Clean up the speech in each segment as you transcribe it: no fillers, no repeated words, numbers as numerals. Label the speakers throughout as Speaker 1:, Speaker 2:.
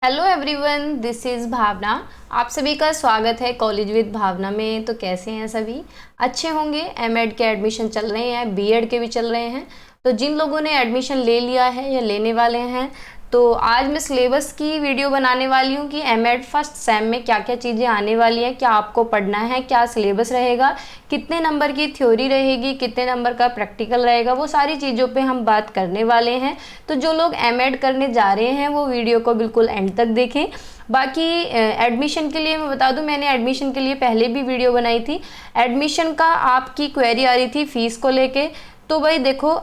Speaker 1: Hello everyone, this is भावना। आप सभी का स्वागत है कॉलेज विद भावना में। तो कैसे हैं सभी? अच्छे होंगे। एमएड के एडमिशन चल रहे हैं, बीएड के भी चल रहे हैं। तो जिन लोगों ने एडमिशन ले लिया है या लेने वाले हैं, तो आज मैं सिलेबस की वीडियो बनाने वाली हूँ कि एमएड फर्स्ट सेम में क्या क्या चीज़ें आने वाली हैं, क्या आपको पढ़ना है, क्या सिलेबस रहेगा, कितने नंबर की थ्योरी रहेगी, कितने नंबर का प्रैक्टिकल रहेगा, वो सारी चीज़ों पे हम बात करने वाले हैं। तो जो लोग एमएड करने जा रहे हैं वो वीडियो को बिल्कुल एंड तक देखें। बाकी एडमिशन के लिए मैं बता दूं, मैंने एडमिशन के लिए पहले भी वीडियो बनाई थी। एडमिशन का आपकी क्वेरी आ रही थी फ़ीस को लेके। तो भाई देखो,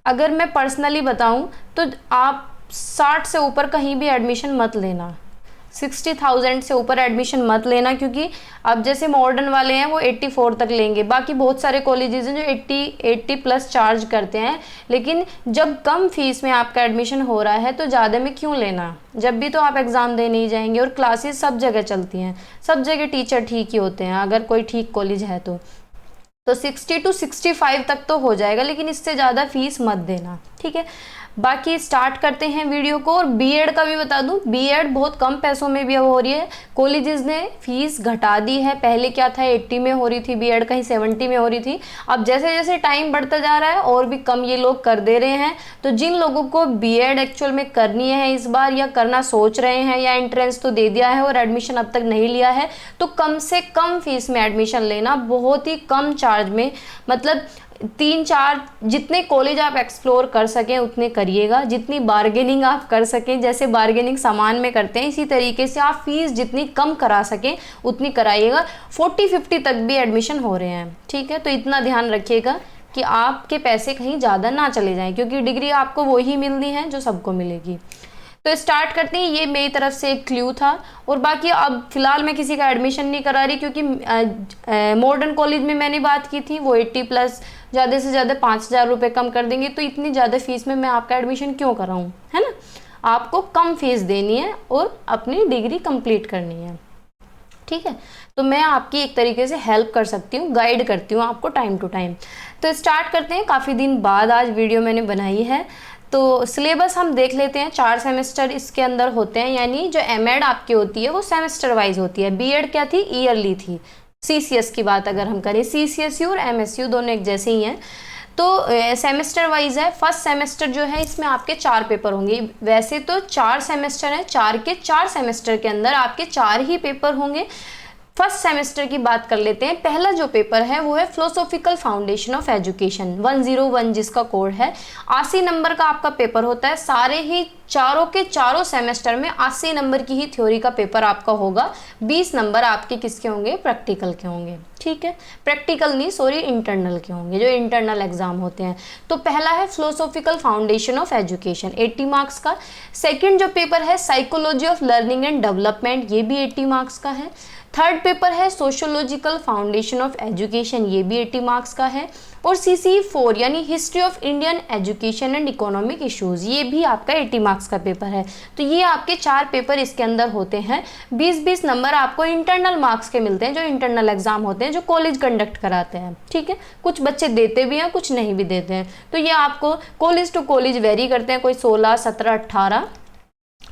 Speaker 1: अगर मैं पर्सनली बताऊं तो आप 60 से ऊपर कहीं भी एडमिशन मत लेना, 60,000 से ऊपर एडमिशन मत लेना, क्योंकि अब जैसे मॉडर्न वाले हैं वो 84 तक लेंगे। बाकी बहुत सारे कॉलेजेस हैं जो 80 प्लस चार्ज करते हैं। लेकिन जब कम फीस में आपका एडमिशन हो रहा है तो ज़्यादा में क्यों लेना? जब भी तो आप एग्ज़ाम देने ही जाएंगे, और क्लासेस सब जगह चलती हैं, सब जगह टीचर ठीक ही होते हैं अगर कोई ठीक कॉलेज है तो 60 to 65 तक तो हो जाएगा, लेकिन इससे ज़्यादा फीस मत देना, ठीक है। बाकी स्टार्ट करते हैं वीडियो को। और बीएड का भी बता दूं, बीएड बहुत कम पैसों में भी अब हो रही है। कॉलेजेस ने फीस घटा दी है। पहले क्या था, 80 में हो रही थी बीएड, कहीं 70 में हो रही थी। अब जैसे जैसे टाइम बढ़ता जा रहा है और भी कम ये लोग कर दे रहे हैं। तो जिन लोगों को बीएड एक्चुअल में करनी है इस बार, या करना सोच रहे हैं, या एंट्रेंस तो दे दिया है और एडमिशन अब तक नहीं लिया है, तो कम से कम फीस में एडमिशन लेना, बहुत ही कम चार्ज में। मतलब 3-4 जितने कॉलेज आप एक्सप्लोर कर सकें उतने करिएगा, जितनी बार्गेनिंग आप कर सकें, जैसे बार्गेनिंग सामान में करते हैं इसी तरीके से आप फीस जितनी कम करा सकें उतनी कराइएगा। 40-50 तक भी एडमिशन हो रहे हैं, ठीक है। तो इतना ध्यान रखिएगा कि आपके पैसे कहीं ज़्यादा ना चले जाएं, क्योंकि डिग्री आपको वही मिलनी है जो सबको मिलेगी। तो स्टार्ट करते हैं। ये मेरी तरफ से एक क्ल्यू था। और बाकी अब फिलहाल मैं किसी का एडमिशन नहीं करा रही, क्योंकि मॉडर्न कॉलेज में मैंने बात की थी वो 80 प्लस ज़्यादा से ज़्यादा 5,000 रुपये कम कर देंगे। तो इतनी ज़्यादा फीस में मैं आपका एडमिशन क्यों कराऊँ, है ना। आपको कम फीस देनी है और अपनी डिग्री कंप्लीट करनी है, ठीक है। तो मैं आपकी एक तरीके से हेल्प कर सकती हूँ, गाइड करती हूँ आपको टाइम टू टाइम। तो स्टार्ट करते हैं। काफ़ी दिन बाद आज वीडियो मैंने बनाई है। तो सिलेबस हम देख लेते हैं। 4 सेमेस्टर इसके अंदर होते हैं, यानी जो एमएड आपकी होती है वो सेमेस्टर वाइज होती है। बीएड क्या थी, ईयरली थी। सीसीएस की बात अगर हम करें, सीसीएसयू और एमएसयू दोनों एक जैसे ही हैं। तो सेमेस्टर वाइज है। फर्स्ट सेमेस्टर जो है इसमें आपके 4 पेपर होंगे। वैसे तो 4 सेमेस्टर हैं, 4 के 4 सेमेस्टर के अंदर आपके 4 ही पेपर होंगे। फर्स्ट सेमेस्टर की बात कर लेते हैं। पहला जो पेपर है वो है फिलोसॉफिकल फाउंडेशन ऑफ एजुकेशन, 101 जिसका कोड है। 80 नंबर का आपका पेपर होता है। सारे ही चारों के चारों सेमेस्टर में 80 नंबर की ही थ्योरी का पेपर आपका होगा। 20 नंबर आपके किसके होंगे, प्रैक्टिकल के होंगे, ठीक है। प्रैक्टिकल नहीं, सॉरी, इंटरनल के होंगे, जो इंटरनल एग्जाम होते हैं। तो पहला है philosophical foundation of education, 80 marks का। सेकंड जो पेपर है psychology of learning and development, ये भी 80 मार्क्स का है। थर्ड पेपर है सोशियोलॉजिकल फाउंडेशन ऑफ एजुकेशन, ये भी 80 मार्क्स का है। और CC4 यानी history of Indian education and economic issues, ये भी आपका 80 मार्क्स का पेपर है। तो ये आपके 4 पेपर इसके अंदर होते हैं। 20-20 नंबर आपको इंटरनल मार्क्स के मिलते हैं, जो इंटरनल एग्जाम होते हैं, जो कॉलेज कंडक्ट कराते हैं, ठीक है। कुछ बच्चे देते भी हैं, कुछ नहीं भी देते हैं। तो ये आपको कॉलेज टू कॉलेज वेरी करते हैं, कोई 16, 17, 18।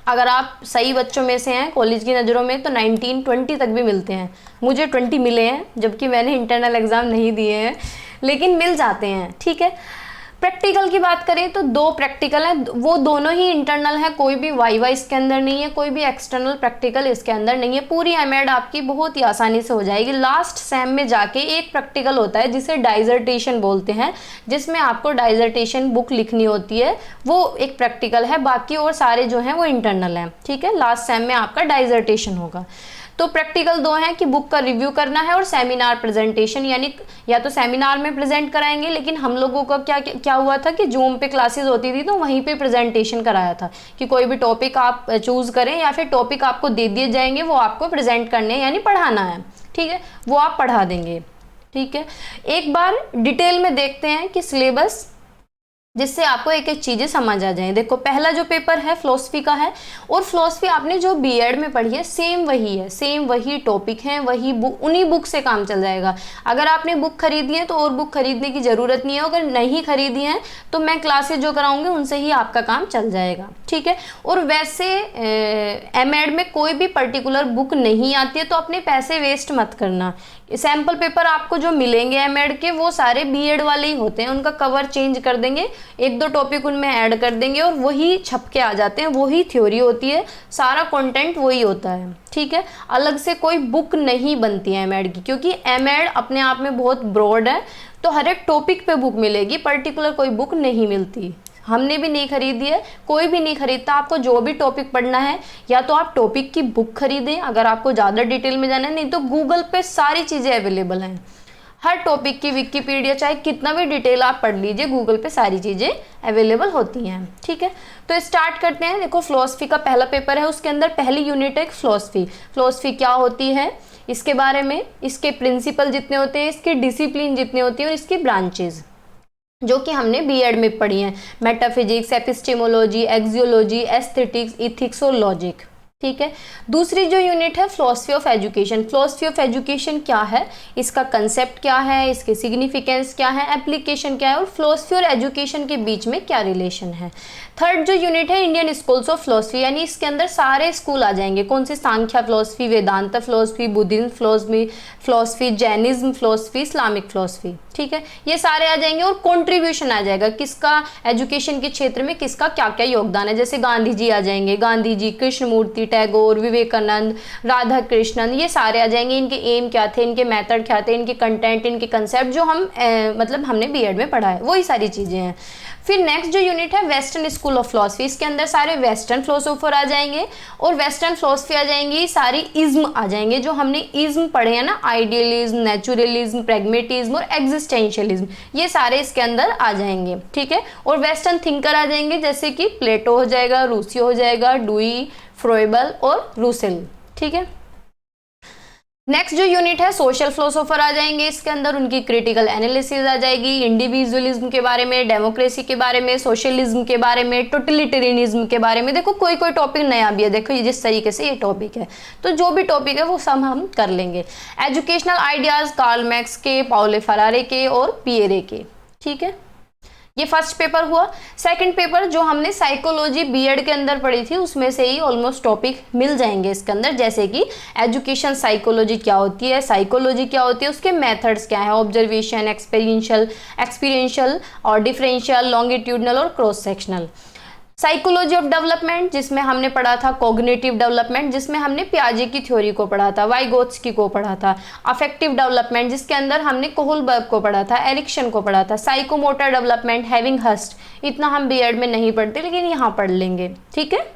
Speaker 1: अगर आप सही बच्चों में से हैं कॉलेज की नज़रों में तो 19, 20 तक भी मिलते हैं। मुझे 20 मिले हैं, जबकि मैंने इंटरनल एग्ज़ाम नहीं दिए हैं, लेकिन मिल जाते हैं, ठीक है। प्रैक्टिकल की बात करें तो 2 प्रैक्टिकल हैं, वो दोनों ही इंटरनल है। कोई भी वाइवा इसके अंदर नहीं है, कोई भी एक्सटर्नल प्रैक्टिकल इसके अंदर नहीं है। पूरी एमएड आपकी बहुत ही आसानी से हो जाएगी। लास्ट सेम में जाके एक प्रैक्टिकल होता है जिसे डाइजर्टेशन बोलते हैं, जिसमें आपको डाइजर्टेशन बुक लिखनी होती है, वो एक प्रैक्टिकल है। बाकी और सारे जो हैं वो इंटरनल हैं, ठीक है। लास्ट सेम में आपका डाइजर्टेशन होगा। तो प्रैक्टिकल 2 हैं कि बुक का रिव्यू करना है, और सेमिनार प्रेजेंटेशन, यानी या तो सेमिनार में प्रेजेंट कराएंगे, लेकिन हम लोगों का क्या हुआ था कि जूम पे क्लासेस होती थी तो वहीं पे प्रेजेंटेशन कराया था कि कोई भी टॉपिक आप चूज करें, या फिर टॉपिक आपको दे दिए जाएंगे, वो आपको प्रेजेंट करने यानी पढ़ाना है, ठीक है। वो आप पढ़ा देंगे, ठीक है। एक बार डिटेल में देखते हैं कि सिलेबस जिससे आपको एक एक चीज़ें समझ आ जाएं। देखो पहला जो पेपर है फिलोसफी का है, और फिलोसफी आपने जो बीएड में पढ़ी है सेम वही है, सेम वही टॉपिक है, वही बुक, उन्हीं बुक से काम चल जाएगा। अगर आपने बुक खरीदी है तो और बुक खरीदने की ज़रूरत नहीं है, अगर नहीं खरीदी है तो मैं क्लासेस जो कराऊंगी उनसे ही आपका काम चल जाएगा, ठीक है। और वैसे एमएड में कोई भी पर्टिकुलर बुक नहीं आती है, तो अपने पैसे वेस्ट मत करना। सैम्पल पेपर आपको जो मिलेंगे एमएड के वो सारे बीएड वाले ही होते हैं, उनका कवर चेंज कर देंगे, एक दो टॉपिक उनमें ऐड कर देंगे और वही छप के आ जाते हैं, वही थ्योरी होती है, सारा कंटेंट वही होता है, ठीक है। अलग से कोई बुक नहीं बनती है एमएड की, क्योंकि एमएड अपने आप में बहुत ब्रॉड है, तो हर एक टॉपिक पे बुक मिलेगी, पर्टिकुलर कोई बुक नहीं मिलती। हमने भी नहीं खरीदी है, कोई भी नहीं खरीदता। आपको जो भी टॉपिक पढ़ना है या तो आप टॉपिक की बुक खरीदें अगर आपको ज़्यादा डिटेल में जाना है, नहीं तो गूगल पे सारी चीज़ें अवेलेबल हैं। हर टॉपिक की विकिपीडिया चाहे कितना भी डिटेल आप पढ़ लीजिए, गूगल पे सारी चीज़ें अवेलेबल होती हैं, ठीक है। तो स्टार्ट करते हैं। देखो फिलोसफी का पहला पेपर है, उसके अंदर पहली यूनिट है फिलोसफी। फिलोसफी क्या होती है इसके बारे में, इसके प्रिंसिपल जितने होते हैं, इसके डिसिप्लिन जितने होती हैं और इसकी ब्रांचेज जो कि हमने बीएड में पढ़ी हैं, metaphysics, epistemology, axiology, aesthetics, ethics और लॉजिक, ठीक है। दूसरी जो यूनिट है philosophy of education. Philosophy of education क्या है, इसका कंसेप्ट क्या है, इसके सिग्निफिकेंस क्या है, एप्लीकेशन क्या है और फिलोसफी और एजुकेशन के बीच में क्या रिलेशन है। थर्ड जो यूनिट है इंडियन स्कूल्स ऑफ फिलोसफी, यानी इसके अंदर सारे स्कूल आ जाएंगे। कौन से, Samkhya philosophy, Vedanta philosophy, Buddhism philosophy, Jainism philosophy, Islamic philosophy, ठीक है। ये सारे आ जाएंगे और कंट्रीब्यूशन आ जाएगा किसका, एजुकेशन के क्षेत्र में किसका क्या क्या योगदान है। जैसे गांधी जी आ जाएंगे, गांधी जी, कृष्णमूर्ति, टैगोर, विवेकानंद, राधा कृष्णन, ये सारे आ जाएंगे। इनके एम क्या थे, इनके मेथड क्या थे, इनके कंटेंट, इनके कंसेप्ट जो हम मतलब हमने बीएड में पढ़ा है, वही सारी चीज़ें हैं। फिर नेक्स्ट जो यूनिट है वेस्टर्न स्कूल ऑफ फिलोसफी, इसके अंदर सारे वेस्टर्न फिलोसोफर आ जाएंगे और वेस्टर्न फिलोसफी आ जाएंगी, सारी इज्म आ जाएंगे जो हमने इज्म पढ़े हैं ना, आइडियलिज्म, नेचुरलिज्म, प्रैग्मेटिज्म और एग्जिस्टेंशियलिज्म, ये सारे इसके अंदर आ जाएंगे, ठीक है। और वेस्टर्न थिंकर आ जाएंगे जैसे कि प्लेटो हो जाएगा, रूसियो हो जाएगा, डुई, फ्रोइबल और रूसेल, ठीक है। नेक्स्ट जो यूनिट है सोशल फिलोसोफर आ जाएंगे, इसके अंदर उनकी क्रिटिकल एनालिसिस आ जाएगी, इंडिविजुअलिज्म के बारे में, डेमोक्रेसी के बारे में, सोशलिज्म के बारे में, टोटलिटेरियनिज्म के बारे में। देखो कोई कोई टॉपिक नया भी है, देखो ये जिस तरीके से ये टॉपिक है, तो जो भी टॉपिक है वो सब हम कर लेंगे। एजुकेशनल आइडियाज कार्ल मैक्स के, पाउलो फरारे के और पिएरे के, ठीक है। ये फर्स्ट पेपर हुआ। सेकंड पेपर जो हमने साइकोलॉजी बीएड के अंदर पढ़ी थी उसमें से ही ऑलमोस्ट टॉपिक मिल जाएंगे इसके अंदर, जैसे कि एजुकेशन साइकोलॉजी क्या होती है, साइकोलॉजी क्या होती है, उसके मेथड्स क्या है, ऑब्जर्वेशन, एक्सपीरियंशियल और डिफरेंशियल, लॉन्गिट्यूडनल और cross sectional. Psychology of development जिसमें हमने पढ़ा था कॉग्निटिव डेवलपमेंट, जिसमें हमने पियाजे की थ्योरी को पढ़ा था, वाइगोत्स्की को पढ़ा था। अफेक्टिव डेवलपमेंट जिसके अंदर हमने कोहलबर्ग को पढ़ा था, एरिक्सन को पढ़ा था। साइकोमोटर डेवलपमेंट, हैविंग हस्ट, इतना हम बीएड में नहीं पढ़ते लेकिन यहाँ पढ़ लेंगे, ठीक है।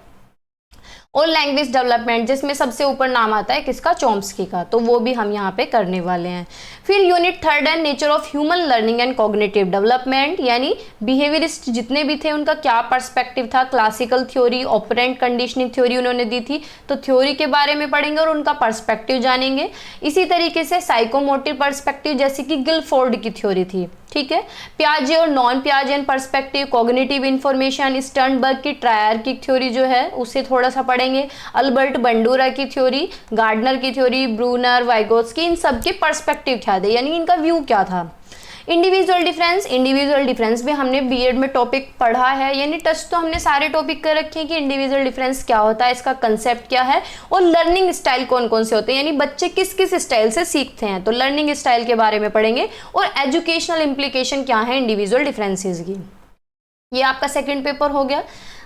Speaker 1: और लैंग्वेज डेवलपमेंट जिसमें सबसे ऊपर नाम आता है किसका, चॉम्स्की का, तो वो भी हम यहाँ पे करने वाले हैं। फिर यूनिट थर्ड है nature of human learning and cognitive development, यानी बिहेवियरिस्ट जितने भी थे उनका क्या पर्सपेक्टिव था, classical theory, operant conditioning theory उन्होंने दी थी, तो थ्योरी के बारे में पढ़ेंगे और उनका पर्सपेक्टिव जानेंगे। इसी तरीके से साइकोमोटिव पर्सपेक्टिव जैसे कि गिलफोर्ड की थ्योरी थी, ठीक है। पियाजे और non Piagetian perspective, cognitive information, Sternberg की ट्रायर्किक थ्योरी जो है उसे थोड़ा सा पढ़ेंगे, अल्बर्ट बंडूरा की थ्योरी, गार्डनर की थ्योरी, ब्रूनर, वाइगोत्स्की, इन सब के पर्सपेक्टिव क्या थे, यानी इनका व्यू क्या था। इंडिविजुअल डिफरेंस भी हमने बीएड में टॉपिक पढ़ा है, यानी टच तो हमने सारे टॉपिक कर रखे हैं कि इंडिविजुअल डिफरेंस क्या होता है, इसका कंसेप्ट क्या है और लर्निंग स्टाइल कौन कौन से होते हैं, यानी बच्चे किस किस स्टाइल से सीखते हैं, तो लर्निंग स्टाइल के बारे में पढ़ेंगे। और एजुकेशनल इंप्लीकेशन क्या है इंडिविजुअल डिफरेंसेस की। ये आपका सेकेंड पेपर हो गया।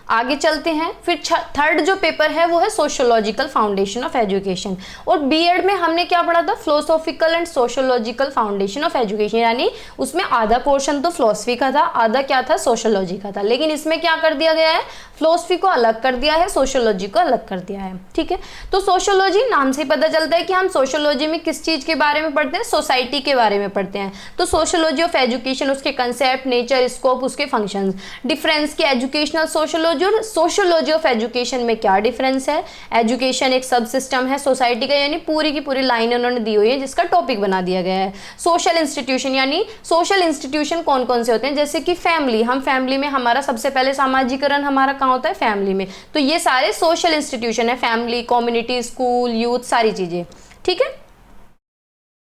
Speaker 1: आगे चलते हैं। फिर थर्ड जो पेपर है वो है सोशियोलॉजिकल फाउंडेशन ऑफ एजुकेशन, और बीएड में हमने क्या पढ़ा था, philosophical and sociological foundation of education, यानी उसमें आधा पोर्शन तो फिलोसफी का था, आधा क्या था, सोशियोलॉजी का था। लेकिन इसमें क्या कर दिया गया है, फिलोसफी को अलग कर दिया है, सोशियोलॉजी को अलग कर दिया है, ठीक है। तो सोशियोलॉजी नाम से पता चलता है कि हम सोशियोलॉजी में किस चीज़ के बारे में पढ़ते हैं, सोसाइटी के बारे में पढ़ते हैं। तो सोशियोलॉजी ऑफ एजुकेशन, उसके कंसेप्ट, नेचर, स्कोप, उसके फंक्शंस। डिफरेंस की एजुकेशनल सोशियोलॉजी साइकोलॉजी और सोशियोलॉजी ऑफ एजुकेशन में क्या डिफरेंस है, एजुकेशन एक सब सिस्टम है सोसाइटी का, यानी पूरी की पूरी लाइन उन्होंने दी हुई है जिसका टॉपिक बना दिया गया है। सोशल इंस्टीट्यूशन, यानी सोशल इंस्टीट्यूशन कौन कौन से होते हैं, जैसे कि फैमिली, हम फैमिली में हमारा सबसे पहले सामाजिकरण हमारा कहाँ होता है, फैमिली में, तो ये सारे सोशल इंस्टीट्यूशन है, फैमिली, कम्युनिटी, स्कूल, यूथ, सारी चीजें, ठीक है।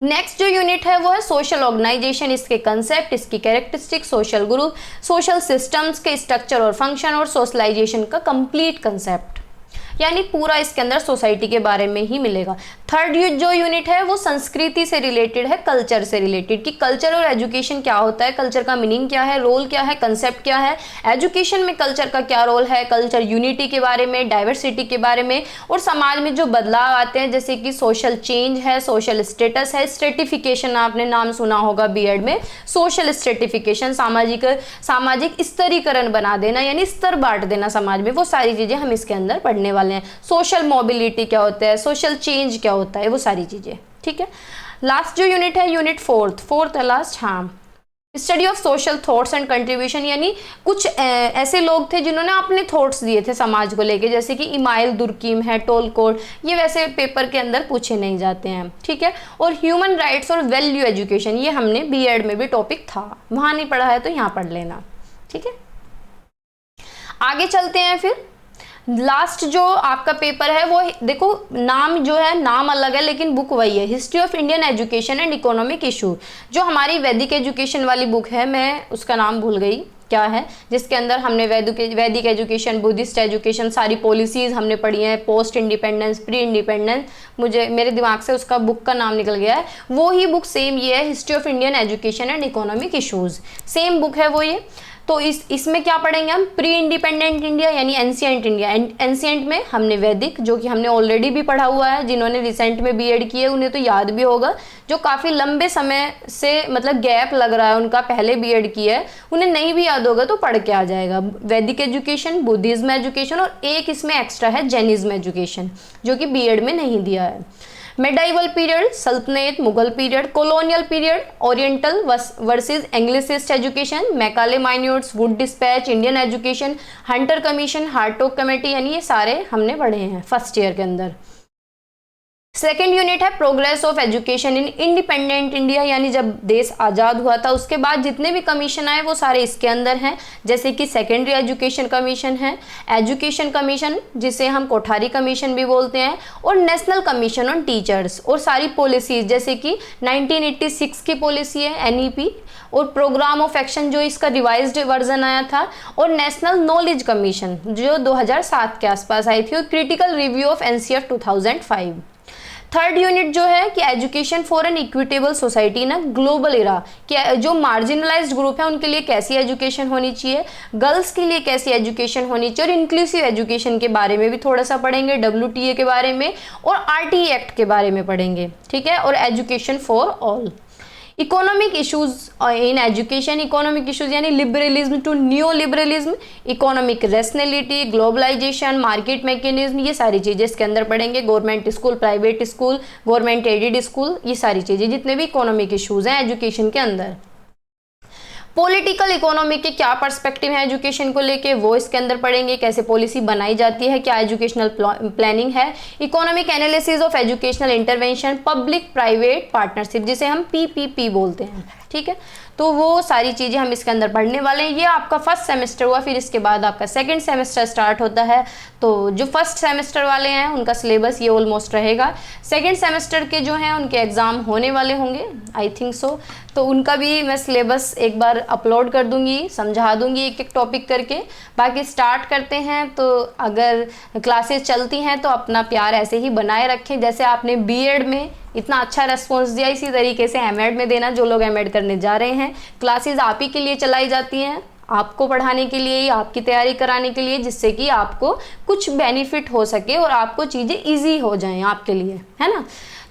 Speaker 1: नेक्स्ट जो यूनिट है वो है सोशल ऑर्गेनाइजेशन, इसके कंसेप्ट, इसकी characteristic, social group, social systems के स्ट्रक्चर और फंक्शन, और सोशलाइजेशन का कंप्लीट कंसेप्ट, यानी पूरा इसके अंदर सोसाइटी के बारे में ही मिलेगा। थर्ड जो यूनिट है वो संस्कृति से रिलेटेड है, कल्चर से रिलेटेड, कि कल्चर और एजुकेशन क्या होता है, कल्चर का मीनिंग क्या है, रोल क्या है, कंसेप्ट क्या है, एजुकेशन में कल्चर का क्या रोल है, कल्चर यूनिटी के बारे में, डाइवर्सिटी के बारे में, और समाज में जो बदलाव आते हैं जैसे कि सोशल चेंज है, सोशल स्टेटस है, स्ट्रेटिफिकेशन आपने नाम सुना होगा बीएड में, सोशल स्ट्रेटिफिकेशन, सामाजिक स्तरीकरण बना देना, यानी स्तर बांट देना समाज में, वो सारी चीजें हम इसके अंदर पढ़ने वाले हैं। सोशल मोबिलिटी क्या होता है, सोशल चेंज क्या होता है, वो सारी चीजें, ठीक है। लास्ट जो यूनिट है यूनिट फोर्थ लास्ट, हाँ, study of social thoughts and contribution, यानी कुछ ऐसे लोग थे जिन्होंने अपने थॉट्स दिए थे समाज को लेके, जैसे कि इमाइल दुर्कीम है, टोलकोट, ये वैसे पेपर के अंदर पूछे नहीं जाते हैं, ठीक है। और ह्यूमन राइट्स और वैल्यू एजुकेशन, ये हमने बीएड में भी टॉपिक था, वहां नहीं पढ़ा है तो यहाँ पढ़ लेना, ठीक है। आगे चलते हैं, फिर लास्ट जो आपका पेपर है वो देखो, नाम जो है नाम अलग है लेकिन बुक वही है, history of Indian education and economic issue, जो हमारी वैदिक एजुकेशन वाली बुक है, मैं उसका नाम भूल गई क्या है, जिसके अंदर हमने वैदिक एजुकेशन, बुद्धिस्ट एजुकेशन, सारी पॉलिसीज हमने पढ़ी हैं, पोस्ट इंडिपेंडेंस, प्री इंडिपेंडेंस, मुझे मेरे दिमाग से उसका बुक का नाम निकल गया है, वो ही बुक सेम ये है, history of Indian education and economic issues, same book है वो ये। तो इसमें क्या पढ़ेंगे हम, प्री इंडिपेंडेंट इंडिया यानी एंशिएंट इंडिया, एंशिएंट में हमने वैदिक, जो कि हमने ऑलरेडी भी पढ़ा हुआ है, जिन्होंने रिसेंट में बीएड की है उन्हें तो याद भी होगा, जो काफ़ी लंबे समय से मतलब गैप लग रहा है उनका, पहले बीएड की है, उन्हें नहीं भी याद होगा तो पढ़ के आ जाएगा, वैदिक एजुकेशन, बुद्धिज्म एजुकेशन, और एक इसमें एक्स्ट्रा है जैनिज्म एजुकेशन, जो कि बीएड में नहीं दिया है। मेडाइवल पीरियड, सल्तनत, Mughal period, colonial period, oriental versus anglicist education, Macaulay minutes, Wood dispatch, Indian education, Hunter commission, Hartog committee, यानी ये सारे हमने पढ़े हैं फर्स्ट ईयर के अंदर। सेकेंड यूनिट है progress of education in independent India, यानी जब देश आज़ाद हुआ था उसके बाद जितने भी कमीशन आए वो सारे इसके अंदर हैं, जैसे कि सेकेंडरी एजुकेशन कमीशन है, एजुकेशन कमीशन जिसे हम कोठारी कमीशन भी बोलते हैं, और नेशनल कमीशन ऑन टीचर्स, और सारी पॉलिसीज जैसे कि 1986 की पॉलिसी है एनईपी, और प्रोग्राम ऑफ एक्शन जो इसका रिवाइज्ड वर्जन आया था, और नेशनल नॉलेज कमीशन जो 2007 के आसपास आई थी, और critical review of NCF 2005। Third unit जो है कि education for an equitable society in a global era, कि जो मार्जिनलाइज्ड ग्रुप है उनके लिए कैसी एजुकेशन होनी चाहिए, गर्ल्स के लिए कैसी एजुकेशन होनी चाहिए, और इंक्लूसिव एजुकेशन के बारे में भी थोड़ा सा पढ़ेंगे, WTA के बारे में और RTE एक्ट के बारे में पढ़ेंगे, ठीक है, और education for all. Economic issues in education, economic issues यानी liberalism to new liberalism, economic rationality, globalisation, market mechanism, ये सारी चीज़ें इसके अंदर पढ़ेंगे, government school, private school, government aided school, ये सारी चीज़ें जितने भी इकोनॉमिक इश्यूज हैं एजुकेशन के अंदर। पॉलिटिकल इकोनॉमी के क्या पर्सपेक्टिव है एजुकेशन को लेके, वो इसके अंदर पढ़ेंगे, कैसे पॉलिसी बनाई जाती है, क्या एजुकेशनल प्लानिंग है, economic analysis of educational intervention, public private partnership जिसे हम PPP बोलते हैं, ठीक है। तो वो सारी चीज़ें हम इसके अंदर पढ़ने वाले हैं। ये आपका फर्स्ट सेमेस्टर हुआ, फिर इसके बाद आपका सेकंड सेमेस्टर स्टार्ट होता है। तो जो फर्स्ट सेमेस्टर वाले हैं उनका सिलेबस ये ऑलमोस्ट रहेगा। सेकंड सेमेस्टर के जो हैं उनके एग्ज़ाम होने वाले होंगे, आई थिंक सो। तो उनका भी मैं सिलेबस एक बार अपलोड कर दूंगी, समझा दूंगी एक एक टॉपिक करके। बाकी स्टार्ट करते हैं। तो अगर क्लासेस चलती हैं तो अपना प्यार ऐसे ही बनाए रखें, जैसे आपने बीएड में इतना अच्छा रेस्पॉन्स दिया, इसी तरीके से एमएड में देना। जो लोग एमएड करने जा रहे हैं, क्लासेस आप ही के लिए चलाई जाती हैं, आपको पढ़ाने के लिए, आपकी तैयारी कराने के लिए, जिससे कि आपको कुछ बेनिफिट हो सके और आपको चीज़ें ईजी हो जाएं आपके लिए, है ना।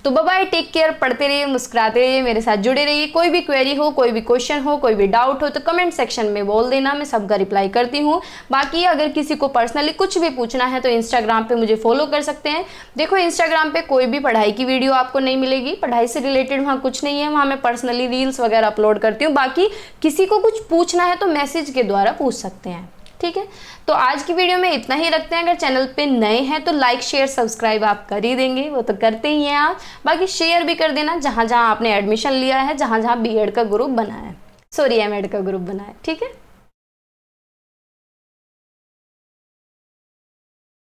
Speaker 1: तो बाय बाय, टेक केयर, पढ़ते रहिए, मुस्कुराते रहिए, मेरे साथ जुड़े रहिए। कोई भी क्वेरी हो, कोई भी क्वेश्चन हो, कोई भी डाउट हो तो कमेंट सेक्शन में बोल देना, मैं सबका रिप्लाई करती हूँ। बाकी अगर किसी को पर्सनली कुछ भी पूछना है तो इंस्टाग्राम पे मुझे फॉलो कर सकते हैं। देखो इंस्टाग्राम पे कोई भी पढ़ाई की वीडियो आपको नहीं मिलेगी, पढ़ाई से रिलेटेड वहाँ कुछ नहीं है, वहाँ मैं पर्सनली रील्स वगैरह अपलोड करती हूँ। बाकी किसी को कुछ पूछना है तो मैसेज के द्वारा पूछ सकते हैं, ठीक है, तो आज की वीडियो में इतना ही रखते हैं। अगर चैनल पे नए हैं तो लाइक शेयर सब्सक्राइब आप कर ही देंगे, वो तो करते ही हैं आप। बाकी शेयर भी कर देना जहाँ जहाँ आपने एडमिशन लिया है, जहाँ जहाँ बीएड का ग्रुप बना है, सॉरी एमएड का ग्रुप बना है। ठीक है।